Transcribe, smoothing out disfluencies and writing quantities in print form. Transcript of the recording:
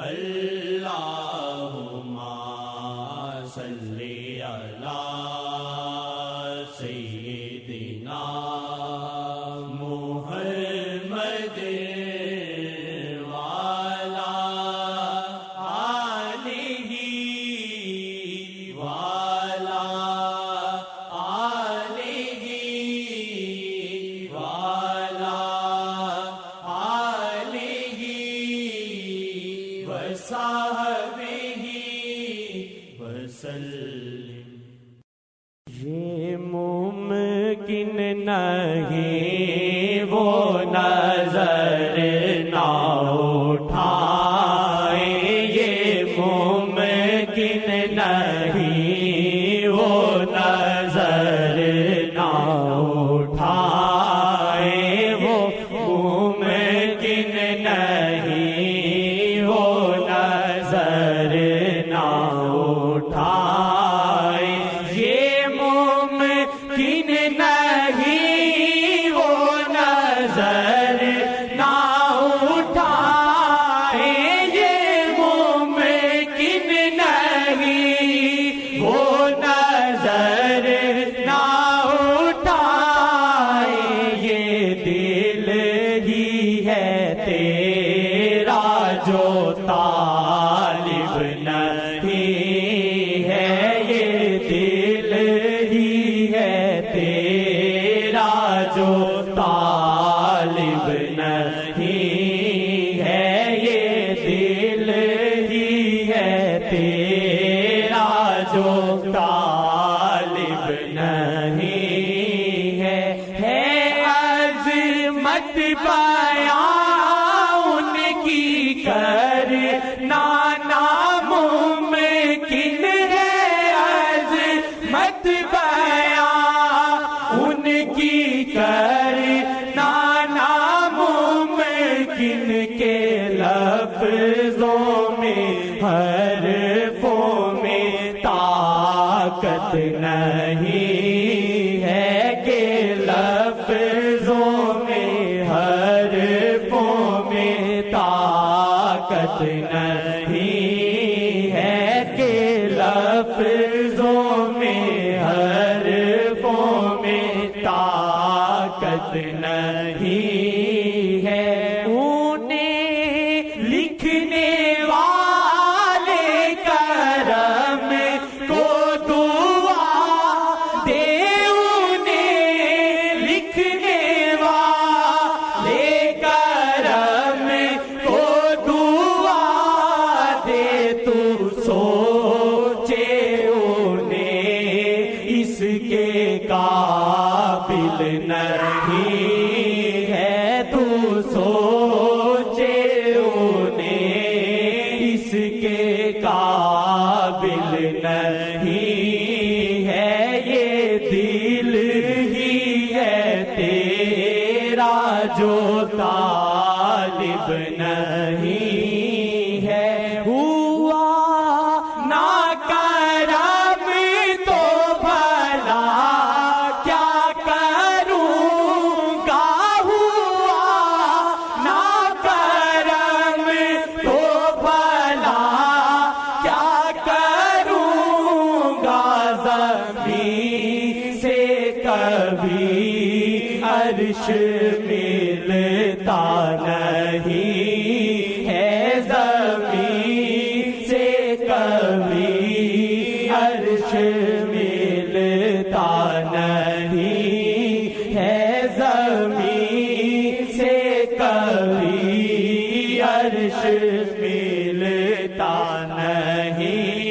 اللہم صلی علی سیدنا محمد وعلی آلہ وعلی آلہ وعلی آلہ وصحبہ وسلم۔ یہ ممکن نہیں وہ نظر نہ اٹھائے، یہ ممکن نہیں وہ نظر نہ اٹھائے، وہ ممکن نہیں وہ نظر نہ اٹھائے، یہ ممکن نہیں وہ نظر نہ اٹھائے، یہ ممکن نہیں وہ نظر نہ اٹھائے، یہ دل ہی ہے تیرا جو طالب نہیں ہے، یہ دل ہی ہے تیرا جو طالب نہیں ہے، یہ دل ہی ہے تیرا جو طالب نہیں ہے عظمت بیان ان کی کرنا ناممکن ہے، عظمت بیان ان کی کرنا ناممکن، کے لفظوں میں حرفوں میں طاقت نہیں ہے، کہ لفظوں میں حرفوں میں طاقت نہیں ہے، کہ لفظوں میں حرفوں میں طاقت نہیں ہے، انہیں لکھنے والے کرم کو دعا دے، انہیں لکھنے والے کرم کو دعا دے، تو سوچے انہیں اس کے قابل نہیں ہے، تو سوچے انہیں اس کے قابل نہیں ہے، یہ دل ہی ہے تیرا جو طالب نہیں ہے، ہوا نہ کرم تو بھلا کیا کروں گا، ہوا نہ کرم تو بھلا کیا کروں گا، زمین سے کبھی عرش ملتا نہیں ہے، زمین سے کبھی عرش ملتا نہیں ہے، زمین سے کبھی عرش ملتا نہیں